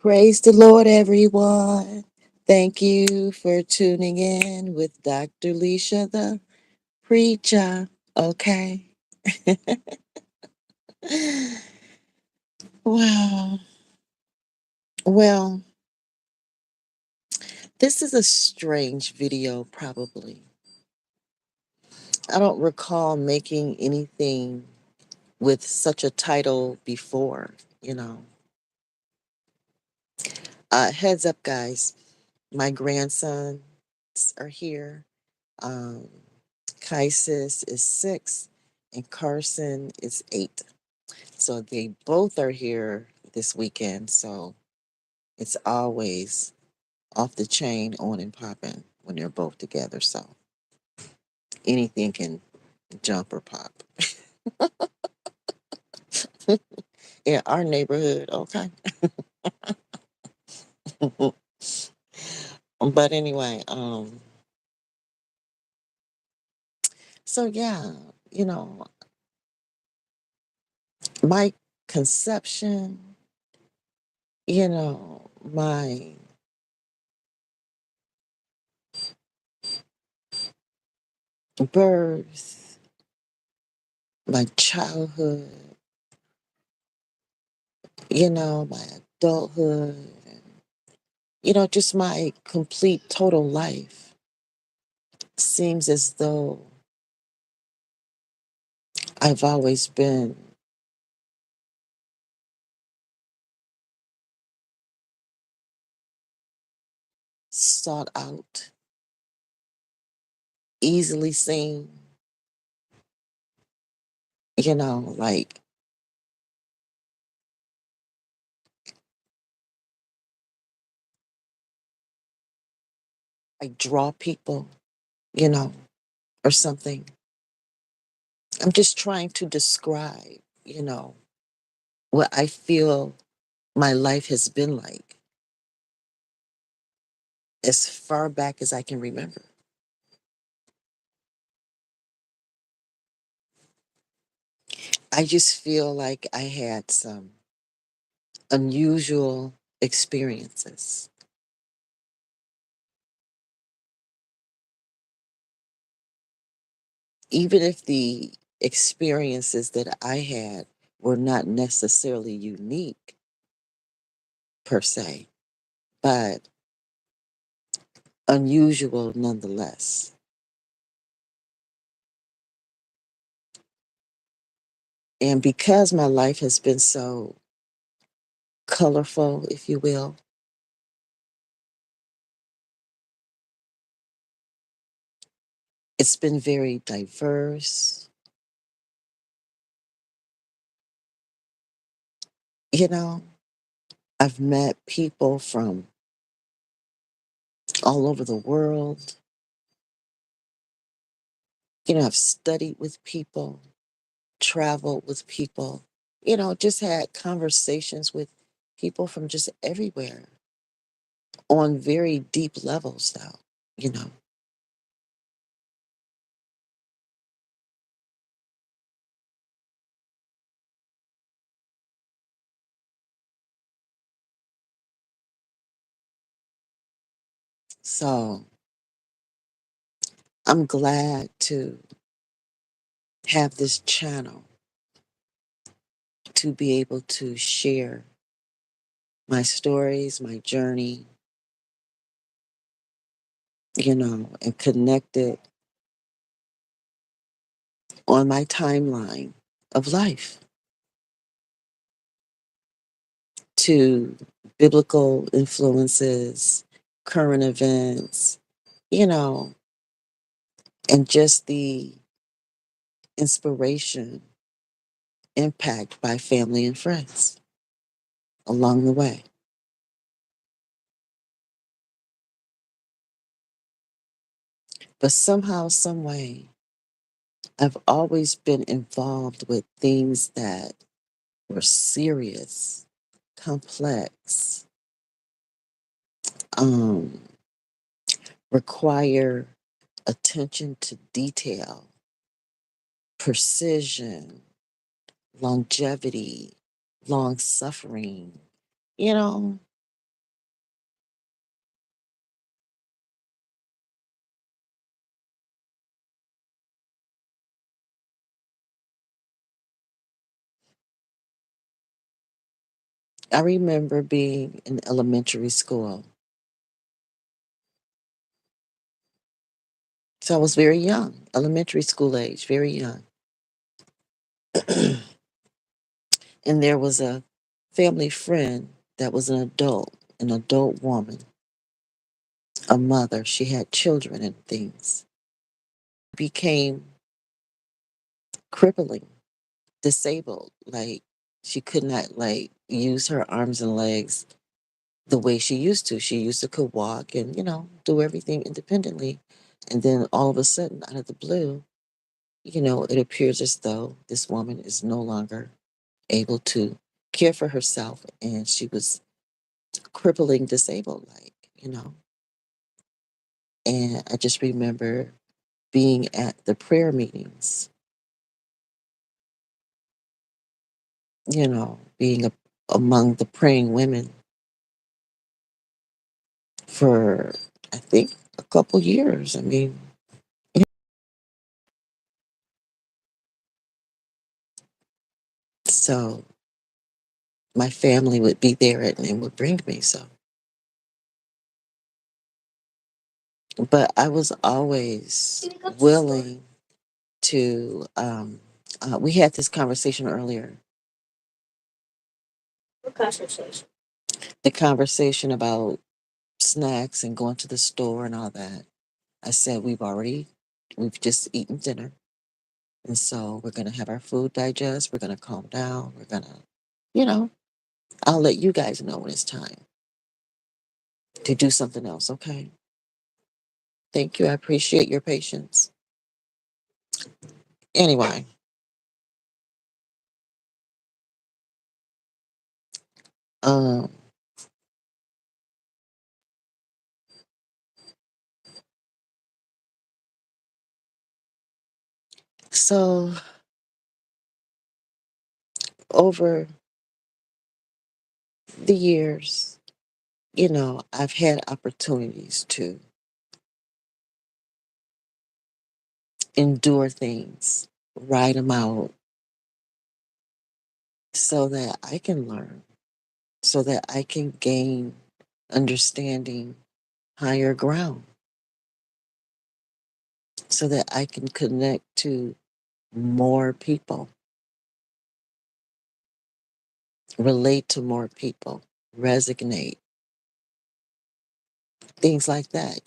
Praise the Lord, everyone. Thank you for tuning in with Dr. Leisha, the preacher. Okay. Wow. Well, this is a strange video, probably. I don't recall making anything with such a title before, you know. Heads up, guys. My grandsons are here. Um, Kaisis is 6 and Carson is 8. So they both are here this weekend. So it's always off the chain, on and popping when they're both together. So anything can jump or pop in our neighborhood. Okay. But anyway, so yeah, you know, my conception, my birth, my childhood, my adulthood, and, just my complete total life seems as though I've always been sought out, easily seen, like I draw people, you know, or something. I'm just trying to describe, what I feel my life has been like as far back as I can remember. I just feel like I had some unusual experiences. Even if the experiences that I had were not necessarily unique per se, but unusual nonetheless. And because my life has been so colorful, if you will, it's been very diverse. You know, I've met people from all over the world. I've studied with people, traveled with people, just had conversations with people from just everywhere on very deep levels, though, you know. So I'm glad to have this channel to be able to share my stories, my journey, and connect it on my timeline of life to biblical influences, current events, you know, and just the inspiration, impact by family and friends along the way. But somehow, some way, I've always been involved with things that were serious, complex, um, require attention to detail, precision, longevity, long suffering, you know. I remember being in elementary school. So I was very young, elementary school age, very young. And there was a family friend that was an adult woman, a mother. She had children and things. Became crippling, disabled. Like she could not like use her arms and legs the way she used to. She used to could walk and, do everything independently. And then all of a sudden, out of the blue, it appears as though this woman is no longer able to care for herself and she was crippling disabled, like. And I just remember being at the prayer meetings, being among the praying women for, I think, a couple years. I mean, so my family would be there and would bring me. So, but I was always willing to. We had this conversation earlier. What conversation? The conversation about snacks and going to the store and all that. I said we've just eaten dinner. And so we're going to have our food digest. We're going to calm down. We're going to, you know, I'll let you guys know when it's time to do something else. Okay. Thank you. I appreciate your patience. Anyway, um, so over the years, I've had opportunities to endure things, ride them out so that I can learn, so that I can gain understanding higher ground, so that I can connect to more people, relate to more people, resonate, things like that.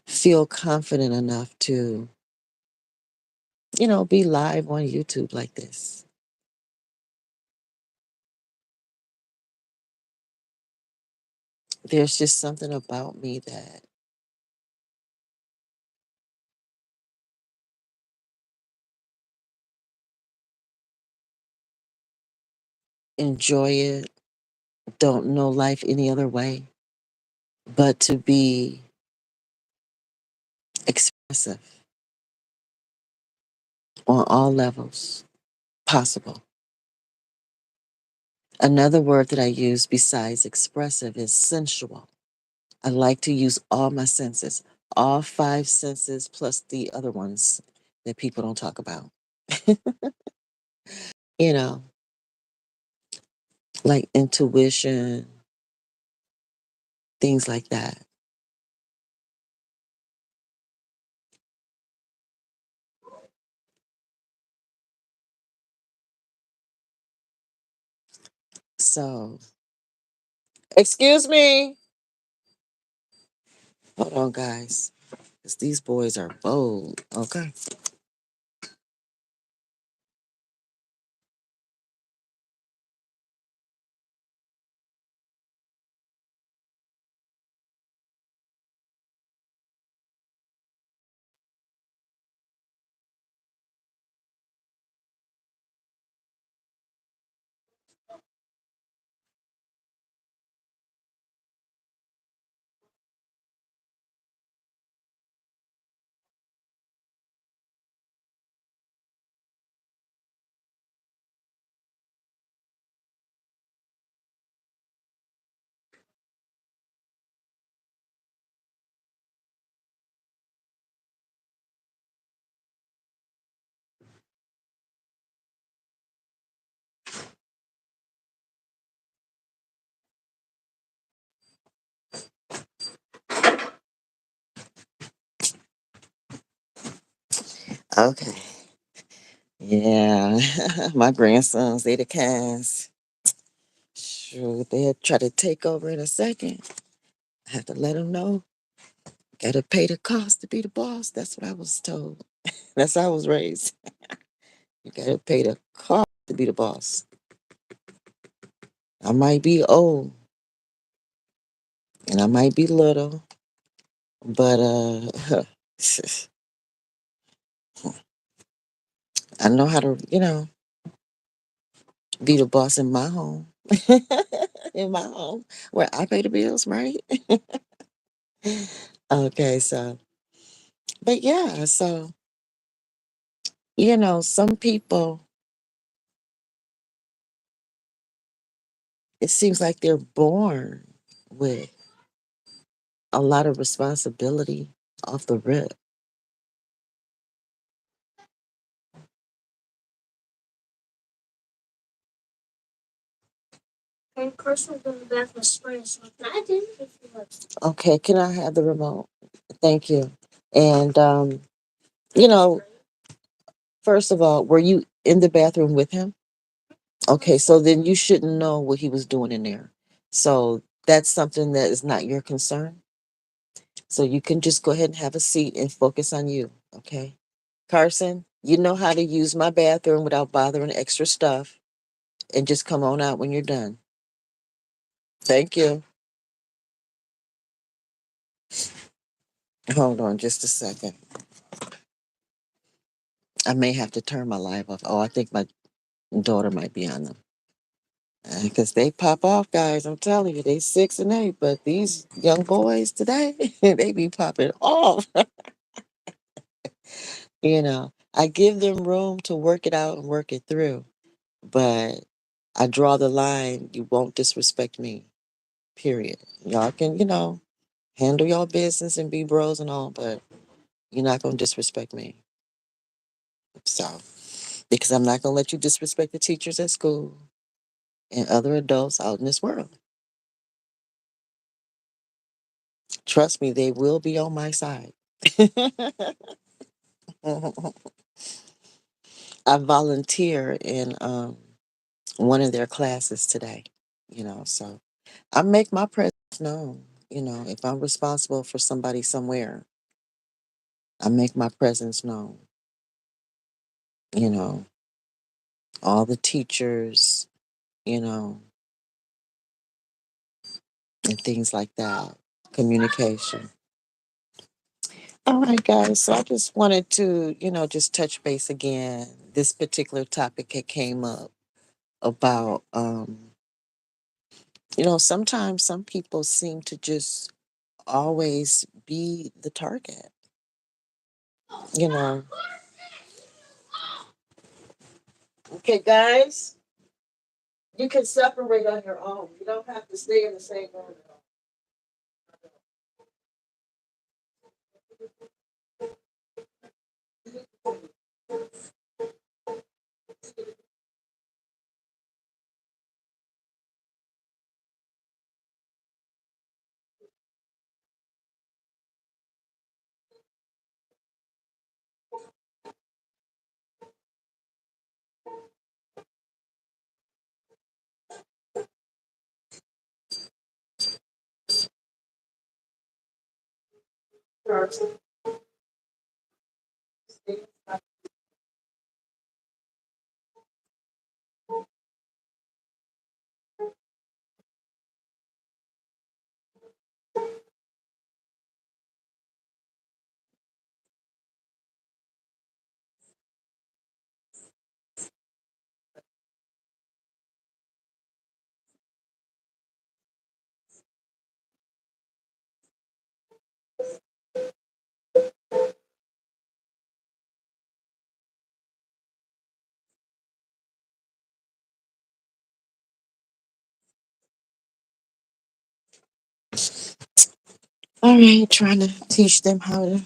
Feel confident enough to, be live on YouTube like this. There's just something about me that enjoy it, don't know life any other way, but to be expressive on all levels possible. Another word that I use besides expressive is sensual. I like to use all my senses, all five senses plus the other ones that people don't talk about. you know, like intuition, things like that. So, excuse me. Hold on, guys, because these boys are bold. Okay. Okay. Yeah. My grandsons, they the kinds. Sure, they'll try to take over in a second. I have to let them know. Gotta pay the cost to be the boss. That's what I was told. That's how I was raised. You gotta pay the cost to be the boss. I might be old and I might be little, but I know how to, be the boss in my home. In my home where I pay the bills, right? Okay, so but yeah, so some people, it seems like they're born with a lot of responsibility off the rip. Okay, can I have the remote? Thank you. And you know, first of all, were you in the bathroom with him? Okay, so then you shouldn't know what he was doing in there. So that's something that is not your concern. So you can just go ahead and have a seat and focus on you. Okay. Carson, you know how to use my bathroom without bothering extra stuff, and just come on out when you're done. Thank you. Hold on just a second. I may have to turn my live off. Oh, I think my daughter might be on them. Because they pop off, guys. I'm telling you, they 6 and 8. But these young boys today, they be popping off. I give them room to work it out and work it through. But I draw the line. You won't disrespect me, period. Y'all can, handle y'all business and be bros and all, but you're not going to disrespect me. So, because I'm not going to let you disrespect the teachers at school and other adults out in this world. Trust me, they will be on my side. I volunteer in one of their classes today, so I make my presence known. If I'm responsible for somebody somewhere, I make my presence known. You know, all the teachers, you know, and things like that. Communication. All right, guys. So I just wanted to, just touch base again. This particular topic had came up about, sometimes some people seem to just always be the target. You know. Okay, guys, you can separate on your own. You don't have to stay in the same room. All right, trying to teach them how to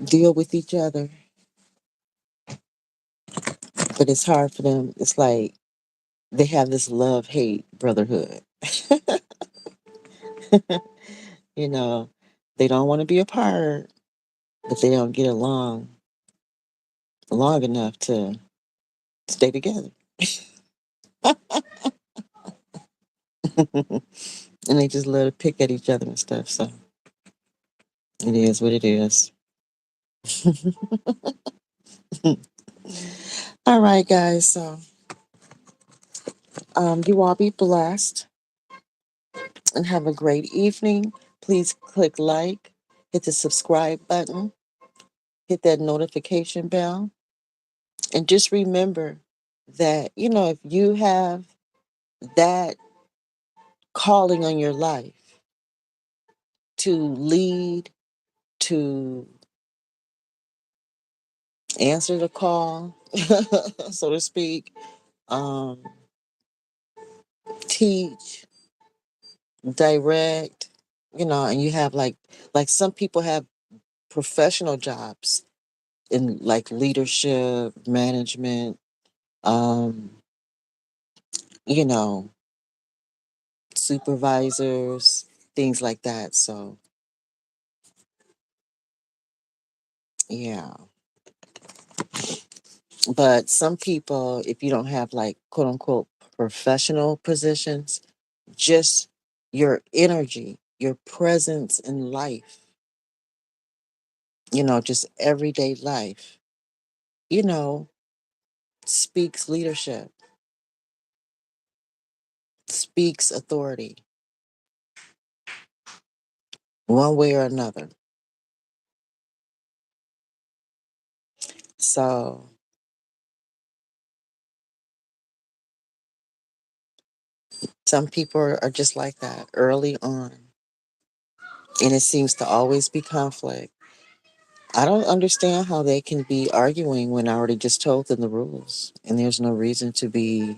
deal with each other, but it's hard for them. It's like they have this love hate brotherhood. you know, they don't want to be apart, but they don't get along. long enough to stay together. And they just love to pick at each other and stuff. So it is what it is. All right, guys. So you all be blessed and have a great evening. Please click like, hit the subscribe button, hit that notification bell. And just remember that, if you have that calling on your life to lead, to answer the call, so to speak, um, teach, direct, and you have like some people have professional jobs in like leadership, management, um, you know, supervisors, things like that. So yeah. But some people, if you don't have like quote unquote professional positions, just your energy, your presence in life, just everyday life, you know, speaks leadership, speaks authority, one way or another. So some people are just like that early on. And it seems to always be conflict. I don't understand how they can be arguing when I already just told them the rules and there's no reason to be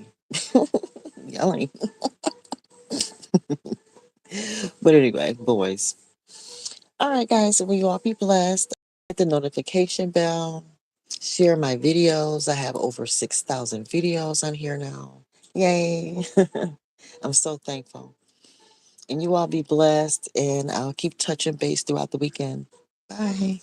yelling. But anyway, boys. All right, guys, will you all be blessed? Hit the notification bell. Share my videos. I have over 6,000 videos on here now. Yay. I'm so thankful. And you all be blessed, and I'll keep touching base throughout the weekend. Bye.